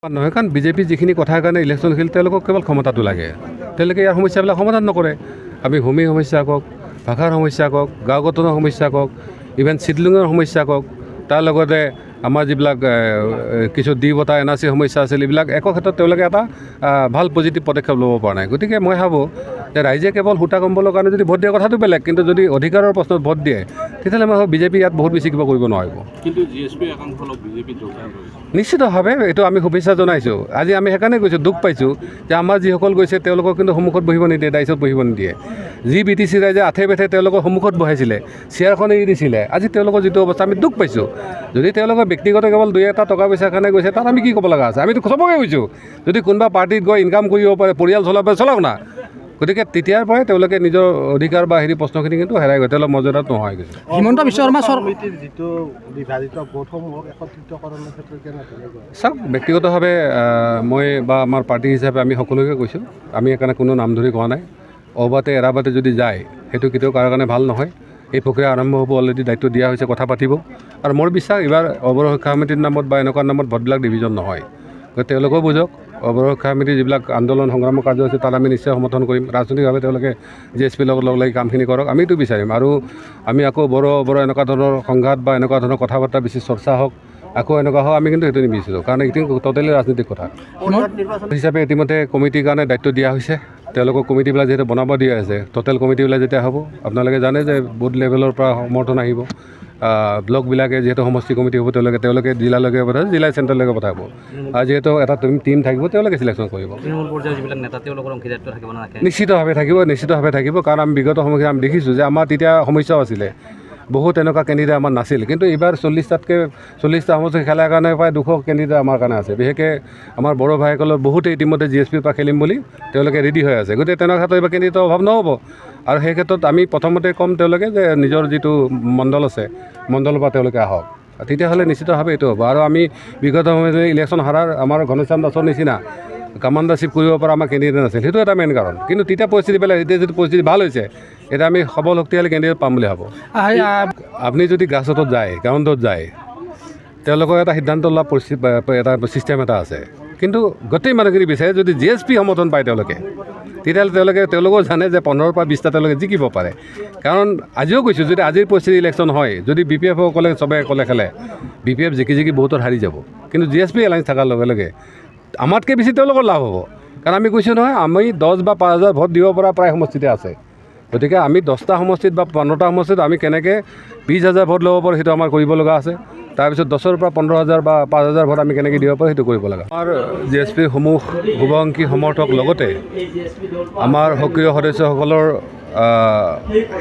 নহয়, কাৰণ বিজেপি যিখিনি কথাৰ কাৰণে ইলেকশ্যন খেলি তেওঁলোকক কেৱল ক্ষমতাটো লাগে। তেওঁলোকে ইয়াৰ সমস্যাবিলাক সমাধান নকৰে। আমি ভূমি সমস্যা কওক, ভাষাৰ সমস্যা কওক, গাঁও গঠনৰ সমস্যা কওক, ইভেন চিডলিঙৰ সমস্যা কওক, তাৰ লগতে আমাৰ যিবিলাক কিছু ডি বটা NRC সমস্যা আছিল, এইবিলাক একো ক্ষেত্ৰত তেওঁলোকে এটা ভাল পজিটিভ পদক্ষেপ ল'ব পৰা নাই। গতিকে মই ভাবোঁ যে ৰাইজে কেৱল সূতা কম্বলৰ কাৰণে যদি ভোট দিয়ে কথাটো বেলেগ, কিন্তু যদি অধিকাৰৰ প্ৰশ্নত ভোট দিয়ে তেতিয়াহ'লে মই ভাবোঁ বিজেপি ইয়াত বহুত বেছি কিবা কৰিব নোৱাৰিব। কিন্তু GSP একাংশ লোক বিজেপিত যোগদান কৰিছে। নিশ্চিতভাৱে এইটো আমি শুভেচ্ছা জনাইছোঁ। আজি আমি সেইকাৰণে কৈছোঁ, দুখ পাইছোঁ যে আমাৰ যিসকল গৈছে তেওঁলোকক কিন্তু সন্মুখত বহিব নিদিয়ে, দায়িত্বত বহিব নিদিয়ে। যি BTC ৰাইজে আঠে বেঠে তেওঁলোকৰ সন্মুখত বহাইছিলে, চেয়াৰখন এৰি দিছিলে, আজি তেওঁলোকৰ যিটো অৱস্থা আমি দুখ পাইছোঁ। যদি তেওঁলোকৰ ব্যক্তিগত কেৱল দুই এটা টকা পইচাৰ কাৰণে গৈছে, তাত আমি কি ক'ব লগা আছে? আমিতো চবকে কৈছোঁ যদি কোনোবা পাৰ্টিত গৈ ইনকাম কৰিব পাৰে, পৰিয়াল চলাব পাৰে, চলাওক না। গতিকে তেতিয়াৰ পৰাই তেওঁলোকে নিজৰ অধিকাৰ বা প্ৰশ্নখিনি কিন্তু হেৰাই গৈ তেওঁলোক মৰ্যাদাত নোহোৱা হৈ গৈছে। হিমন্ত বিশ্ব শৰ্মা সমিতিৰ যিটো বিভাজিত ভোটসমূহক একত্ৰিতকৰণৰ ক্ষেত্ৰত কেনেদৰে চাওক, ব্যক্তিগতভাৱে মই বা আমাৰ পাৰ্টি হিচাপে আমি সকলোকে কৈছোঁ, আমি সেইকাৰণে কোনো নাম ধৰি কোৱা নাই। অবাতে এৰাবাতে যদি যায় সেইটো কেতিয়াও কাৰো কাৰণে ভাল নহয়। এই প্ৰক্ৰিয়া আৰম্ভ হ'ব, অলৰেডি দায়িত্ব দিয়া হৈছে, কথা পাতিব। আৰু মোৰ বিশ্বাস এইবাৰ অৱৰোহ শিক্ষা সমিতিৰ নামত বা এনেকুৱা নামত ভোটবিলাক ডিভিজন নহয়। গতিকে তেওঁলোকেও বুজক, অৱৰোহ শিক্ষা সমিতিৰ যিবিলাক আন্দোলন সংগ্ৰামৰ কাৰ্য আছে তাত আমি নিশ্চয় সমৰ্থন কৰিম। ৰাজনৈতিকভাৱে তেওঁলোকে GSPৰ লগত লগ লাগি কামখিনি কৰক, আমিতো বিচাৰিম। আৰু আমি আকৌ বৰ এনেকুৱা ধৰণৰ সংঘাত বা এনেকুৱা ধৰণৰ কথা বাৰ্তা বেছি চৰ্চা হওক, আকৌ এনেকুৱা হওক, আমি কিন্তু সেইটো নিবিচাৰোঁ, কাৰণ এইটো টোটেলি ৰাজনৈতিক কথা হিচাপে ইতিমধ্যে কমিটিৰ কাৰণে দায়িত্ব দিয়া হৈছে। তেওঁলোকক কমিটিবিলাক যিহেতু বনাব দিয়া আছে, টোটেল কমিটিবিলাক যেতিয়া হ'ব, আপোনালোকে জানে যে বুথ লেভেলৰ পৰা সমৰ্থন আহিব। ব্লকবিলাকে যিহেতু সমষ্টি কমিটি হ'ব, তেওঁলোকে জিলালৈকে পঠাব, জিলাই চেণ্টাৰলৈকে পঠাব। আৰু যিহেতু এটা টিম থাকিব, তেওঁলোকে চিলেকশ্যন কৰিব। তৃণমূল পৰ্যায়ৰ যিবিলাক নেতা তেওঁলোকৰ অংশীদাৰিত্ব থাকিব না? নিশ্চিতভাৱে থাকিব, কাৰণ আমি বিগত সময়ত আমি দেখিছোঁ যে আমাৰ তেতিয়া সমস্যাও আছিলে, বহুত এনেকুৱা কেণ্ডিডেট আমাৰ নাছিল। কিন্তু এইবাৰ 40টা সমষ্টি খেলাৰ কাৰণে প্ৰায় 200 কেণ্ডিডেট আমাৰ কাৰণে আছে। বিশেষকৈ আমাৰ বড়ো ভাইসকলৰ বহুতে ইতিমধ্যে GSPৰ পৰা খেলিম বুলি তেওঁলোকে ৰেডি হৈ আছে। গতিকে তেনেকুৱা ক্ষেত্ৰত এইবাৰ কেণ্ডিডেটৰ অভাৱ নহ'ব। আৰু সেই ক্ষেত্ৰত আমি প্ৰথমতে ক'ম তেওঁলোকে যে নিজৰ যিটো মণ্ডল আছে, মণ্ডলৰ পৰা তেওঁলোকে আহক, তেতিয়াহ'লে নিশ্চিতভাৱে এইটো হ'ব। আৰু আমি বিগত সময়ত ইলেকশ্যন হাৰাৰ আমাৰ ঘনশ্যাম দাসৰ নিচিনা কামাণ্ডাৰশ্বিপ কৰিব পৰা আমাৰ কেণ্ডিডেট নাছিল, সেইটো এটা মেইন কাৰণ। কিন্তু তেতিয়া পৰিস্থিতি বেলেগ, এতিয়া যিটো পৰিস্থিতি ভাল হৈছে, এতিয়া আমি সবল শক্তিশালী কেণ্ডিডেট পাম বুলি ভাবোঁ। আপুনি যদি গ্ৰাছৰুটত যায়, গ্ৰাউণ্ডত যায়, তেওঁলোকৰ এটা সিদ্ধান্ত লোৱা এটা ছিষ্টেম এটা আছে। কিন্তু গোটেই মানুহখিনি বিচাৰে যদি GSP সমৰ্থন পায় তেতিয়াহ'লে তেওঁলোকেও জানে যে 15 পৰা 20টা তেওঁলোকে জিকিব পাৰে। কাৰণ আজিও কৈছোঁ, যদি আজিৰ পৰিস্থিতি ইলেকশ্যন হয়, যদি BPF চবে অকলে খেলে, BPF জিকি বহুতত হাৰি যাব। কিন্তু GSP এলায়েন্স থকাৰ লগে লগে আমাতকৈ বেছি তেওঁলোকৰ লাভ হ'ব। কাৰণ আমি কৈছোঁ নহয়, আমি 10 বা 5,000 ভোট দিব পৰা প্ৰায় সমষ্টিতে আছে। গতিকে আমি 10টা সমষ্টিত বা 15টা সমষ্টিত আমি কেনেকৈ 20,000 ভোট ল'ব পাৰোঁ সেইটো আমাৰ কৰিব লগা আছে। তাৰপিছত 10ৰ পৰা 15,000 বা 5,000 ভোট আমি কেনেকৈ দিব পাৰোঁ সেইটো কৰিব লগা। আমাৰ GSPৰ শুভাকাংক্ষী সমৰ্থক লগতে আমাৰ সক্ৰিয় সদস্যসকলৰ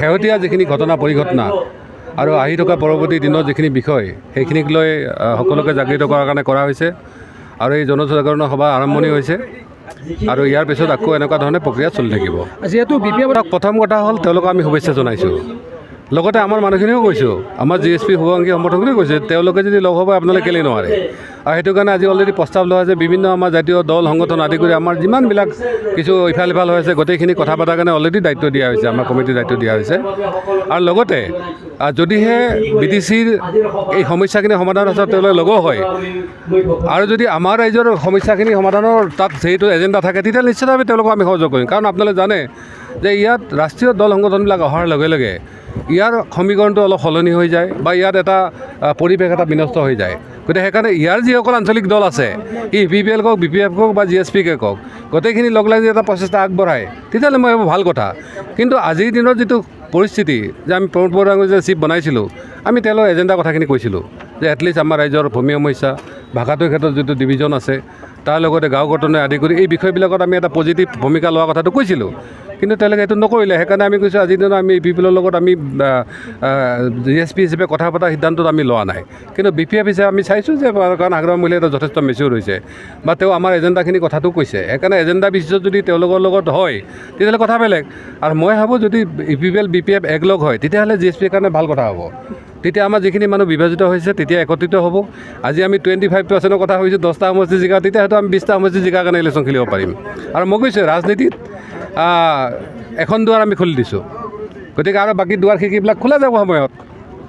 শেহতীয়া যিখিনি পৰিঘটনা আৰু আহি থকা পৰৱৰ্তী দিনৰ যিখিনি বিষয়, সেইখিনিক লৈ সকলোকে জাগৃত কৰাৰ কাৰণে কৰা হৈছে। আৰু এই জনজাগৰণ সভা আৰম্ভণি হৈছে, আৰু ইয়াৰ পিছত আকৌ এনেকুৱা ধৰণে প্ৰক্ৰিয়া চলি থাকিব। যিহেতু BPF প্ৰথম কথা হ'ল তেওঁলোকক আমি শুভেচ্ছা জনাইছোঁ। লগতে আমাৰ মানুহখিনিও কৈছোঁ, আমাৰ GSP শুভাকাংক্ষী সমৰ্থকখিনিও কৈছে, তেওঁলোকে যদি লগ হ'ব আপোনালোকে কেলেই নোৱাৰে। আৰু সেইটো কাৰণে আজি অলৰেডি প্ৰস্তাৱ লোৱা হৈছে, বিভিন্ন আমাৰ জাতীয় দল সংগঠন আদি কৰি আমাৰ যিমানবিলাক কিছু ইফাল হৈ আছে, গোটেইখিনি কথা পতাৰ কাৰণে অলৰেডি দায়িত্ব দিয়া হৈছে, আমাৰ কমিটিৰ দায়িত্ব দিয়া হৈছে। আৰু লগতে যদিহে BTCৰ এই সমস্যাখিনি সমাধান আছে তেওঁলোকে লগো হয়, আৰু যদি আমাৰ ৰাইজৰ সমস্যাখিনি সমাধানৰ তাত যিটো এজেণ্ডা থাকে, তেতিয়াহ'লে নিশ্চিতভাৱে তেওঁলোকক আমি সহযোগ কৰিম। কাৰণ আপোনালোকে জানে যে ইয়াত ৰাষ্ট্ৰীয় দল সংগঠনবিলাক অহাৰ লগে লগে ইয়াৰ সমীকৰণটো অলপ সলনি হৈ যায়, বা ইয়াত এটা পৰিৱেশ এটা বিনষ্ট হৈ যায়। গতিকে সেইকাৰণে ইয়াৰ যিসকল আঞ্চলিক দল আছে, BPL কওক, BPF কওক বা GSPকে কওক, গোটেইখিনি লগ লাগি এটা প্ৰচেষ্টা আগবঢ়ায়, তেতিয়াহ'লে মই ভাবোঁ ভাল কথা। কিন্তু আজিৰ দিনৰ যিটো পৰিস্থিতি, যে আমি প্ৰমোদ বৰুৱাক যে চিফ বনাইছিলোঁ, আমি তেওঁলোকৰ এজেণ্ডা কথাখিনি কৈছিলোঁ যে এটলিষ্ট আমাৰ ৰাইজৰ ভূমি সমস্যা, ভাষাটোৰ ক্ষেত্ৰত যিটো ডিভিজন আছে, তাৰ লগতে গাঁও গঠনে আদি কৰি এই বিষয়বিলাকত আমি এটা পজিটিভ ভূমিকা লোৱা কথাটো কৈছিলোঁ। কিন্তু তেওঁলোকে সেইটো নকৰিলে। সেইকাৰণে আমি কৈছোঁ আজিৰ দিনত আমি BPLৰ লগত আমি GSP হিচাপে কথা পতা সিদ্ধান্তত আমি লোৱা নাই। কিন্তু BPF হিচাপে আমি চাইছোঁ যে কাৰণ হাগ্ৰাম মহিলা এটা যথেষ্ট মেচিউৰ হৈছে, বা তেওঁ আমাৰ এজেণ্ডাখিনি কথাটো কৈছে। সেইকাৰণে এজেণ্ডা বিশেষত যদি তেওঁলোকৰ লগত হয় তেতিয়াহ'লে কথা বেলেগ। আৰু মই ভাবোঁ যদি BPL BPF একলগ হয় তেতিয়াহ'লে GSPৰ কাৰণে ভাল কথা হ'ব। তেতিয়া আমাৰ যিখিনি মানুহ বিভাজিত হৈছে তেতিয়া একত্ৰিত হ'ব। আজি আমি 25% কথা ভাবিছোঁ 10টা সমষ্টি জিকা, তেতিয়া হয়তো আমি 20টা সমষ্টি জিকাৰ কাৰণে ইলেকশ্যন খেলিব পাৰিম। আৰু মই কৈছোঁ ৰাজনীতিত এখন দুৱাৰ আমি খুলি দিছোঁ, গতিকে আৰু বাকী দুৱাৰ খিৰিকীবিলাক খোলা যাব সময়ত।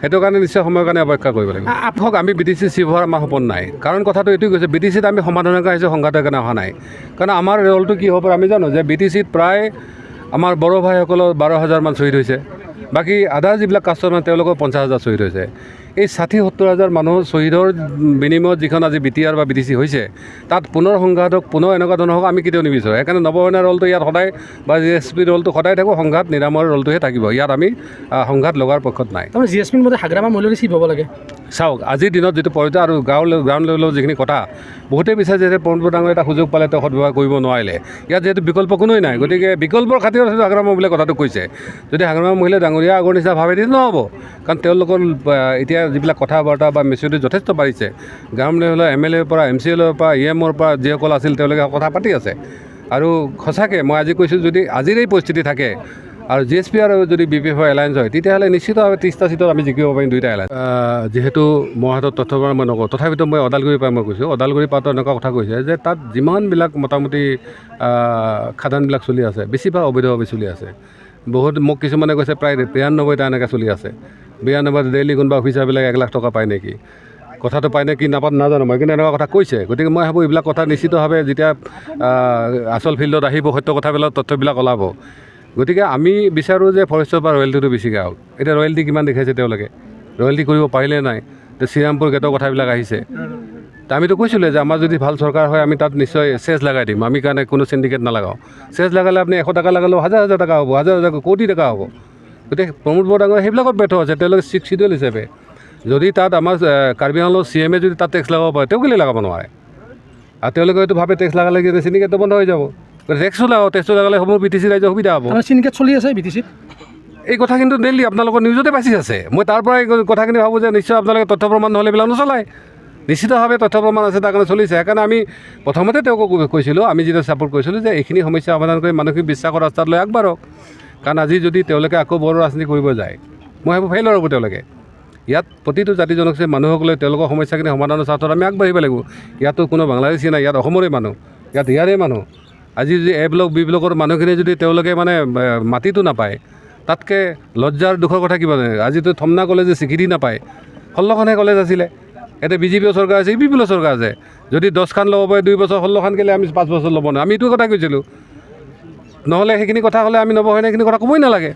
সেইটো কাৰণে নিশ্চয় সময়ৰ কাৰণে অপেক্ষা কৰিব লাগিব। হওক আমি বি টি চি চিফ হোৱাৰ আমাৰ সপোন নাই, কাৰণ কথাটো এইটোৱে কৈছে বি টি চিত আমি সমাধানৰ কাৰণে আহিছোঁ, সংঘাতৰ কাৰণে অহা নাই। কাৰণ আমাৰ ৰলটো কি হ'ব পাৰে আমি জানো যে বি টি চিত প্ৰায় আমাৰ বড়ো ভাইসকলৰ 12,000 শ্বহীদ হৈছে, বাকী আদাৰ যিবিলাক কাষ্টৰ মানে তেওঁলোকৰ 50,000 শ্বহীদ হৈছে। এই 60-70,000 মানুহ শ্বহীদৰ বিনিময়ত যিখন আজি বি টি আৰ বা বি টি চি হৈছে, তাত পুনৰ সংঘাতক পুনৰ এনেকুৱা ধৰণৰ হওক আমি কেতিয়াও নিবিচাৰোঁ। সেইকাৰণে নৱসেনাৰ ৰলটো ইয়াত সদায় বা জি এছ পি ৰলটো সদায় থাকোঁ, সংঘাত নিৰাময়ৰ ৰলটোহে থাকিব। ইয়াত আমি সংঘাত লগাৰ পক্ষত নাই। তাৰমানে জি এছ পিৰ মতে হাগ্ৰামা মূল্যৰে চিফ হ'ব লাগে। চাওক আজিৰ দিনত যিটো পৰ্যায় আৰু গ্ৰাউণ্ড লেভেলৰ যিখিনি কথা বহুতেই বিচাৰে যে পৱন ডাঙৰ এটা সুযোগ পালে তেওঁ সদব্যৱহাৰ কৰিব নোৱাৰিলে। ইয়াত যিহেতু বিকল্প কোনোৱেই নাই, গতিকে বিকল্পৰ খাতিৰত হয়তো হাগ্ৰামা মহিলাই কথাটো কৈছে। যদি হাগ্ৰামা মহিলাই ডাঙৰীয়া আগৰ নিচিনা ভাবে তেতিয়া নহ'ব, কাৰণ তেওঁলোকৰ এতিয়া যিবিলাক কথা বাৰ্তা বা মেচিউৰিটি যথেষ্ট বাঢ়িছে। গ্ৰাউণ্ড লেভেলৰ MLA পৰা MCLৰ পৰা EMৰ পৰা যিসকল আছিল তেওঁলোকে কথা পাতি আছে। আৰু সঁচাকৈ মই আজি কৈছোঁ যদি আজিৰ এই পৰিস্থিতি থাকে আৰু জি এছ পি আৰু যদি BPF এলায়েন্স হয় তেতিয়াহ'লে নিশ্চিতভাৱে 30টা চিটত আমি জিকিব পাৰিম দুইটা এলায়েন্স। যিহেতু মোৰ হাতত তথ্য মই নকওঁ, তথাপিতো মই ওদালগুৰিৰ পৰা মই কৈছোঁ, ওদালগুৰি পাতো এনেকুৱা কথা কৈছে যে তাত যিমানবিলাক মোটামুটি খাদানবিলাক চলি আছে বেছিভাগ অবৈধভাৱে চলি আছে। বহুত মোক কিছুমানে কৈছে প্ৰায় 92টা এনেকৈ চলি আছে। 92 ডেইলি কোনোবা অফিচাৰবিলাক 1 লাখ টকা পায় নেকি, কথাটো পায় নে কি নাপাত নাজানো মই, কিন্তু এনেকুৱা কথা কৈছে। গতিকে মই ভাবোঁ এইবিলাক কথা নিশ্চিতভাৱে যেতিয়া আচল ফিল্ডত আহিব সত্য কথাবিলাক তথ্যবিলাক ওলাব। গতিকে আমি বিচাৰোঁ যে ফৰেষ্টৰ পৰা ৰয়েলটিটো বেছিকৈ আহক। এতিয়া ৰয়েলটি কিমান দেখাইছে তেওঁলোকে, ৰয়েলটি কৰিব পাৰিলে নাই। এতিয়া শ্ৰীৰামপুৰ গেটৰ কথাবিলাক আহিছে, ত' আমিতো কৈছিলোঁ যে আমাৰ যদি ভাল চৰকাৰ হয় আমি তাত নিশ্চয় চেছ লগাই দিম, আমি কাৰণে কোনো চিণ্ডিকেট নালাগাওঁ। চেছ লগালে আপুনি 100 টকা লগালেও 1,000 টকা হ'ব, 1,000 কোটি টকা হ'ব। গতিকে প্ৰমোদ বৰডাঙৰ সেইবিলাকত ব্যৰ্থ হৈছে। তেওঁলোকে 6 শিডিউল হিচাপে যদি তাত আমাৰ কাৰ্বি আংলঙৰ CM যদি তাত টেক্স লগাব পাৰে, তেওঁ কেলৈ লগাব নোৱাৰে? আৰু তেওঁলোকে হয়তো ভাবে টেক্স লগালে কি চিণ্ডিকেটটো বন্ধ হৈ যাব। টেক্সটো লাগাব, টেক্সটো লগালে সমূহ BTC ৰাইজৰ সুবিধা হ'ব। চিণ্ডিকেট চলি আছে BTCত। এই কথা কিন্তু ডেইলি আপোনালোকৰ নিউজতে বাচি আছে। মই তাৰ পৰাই কথাখিনি ভাবোঁ যে নিশ্চয় আপোনালোকে তথ্য প্ৰমাণ নহ'লে এইবিলাক নচলায়। নিশ্চিতভাৱে তথ্য প্ৰমাণ আছে, তাৰ কাৰণে চলিছে। সেইকাৰণে আমি প্ৰথমতে তেওঁক কৈছিলোঁ, আমি যেতিয়া ছাপোৰ্ট কৰিছিলোঁ যে এইখিনি সমস্যা সমাধান কৰি মানসিক বিশ্বাসৰ ৰাস্তাত লৈ আগবাঢ়ক। কাৰণ আজি যদি তেওঁলোকে আকৌ বড়ো ৰাজনীতি কৰিব যায়, মই ভাবোঁ ফেইলৰ হ'ব তেওঁলোকে। ইয়াত প্ৰতিটো জাতি জনগোষ্ঠীৰ মানুহক লৈ তেওঁলোকৰ সমস্যাখিনি সমাধানৰ স্বাৰ্থত আমি আগবাঢ়িব লাগিব। ইয়াতো কোনো বাংলাদেশী নাই, ইয়াত অসমৰে মানুহ, ইয়াত ইয়াৰে মানুহ। আজি যদি A ব্লক B ব্লকৰ মানুহখিনি যদি তেওঁলোকে মানে মাটিটো নাপায়, তাতকৈ লজ্জাৰ দুখৰ কথা কিবা নাই। আজিতো থমনা কলেজে স্বীকৃতি নাপায়, 16খনহে কলেজ আছিলে। এতিয়া BJPৰ চৰকাৰ আছে, UPৰ চৰকাৰ আছে। যদি 10খান ল'ব পাৰে 2 বছৰ, 16খান কেলৈ আমি 5 বছৰ ল'ব নোৱাৰোঁ? আমি এইটো কথা কৈছিলোঁ। নহ'লে সেইখিনি কথা হ'লে আমি নৱসেনা সেইখিনি কথা ক'বই নালাগে।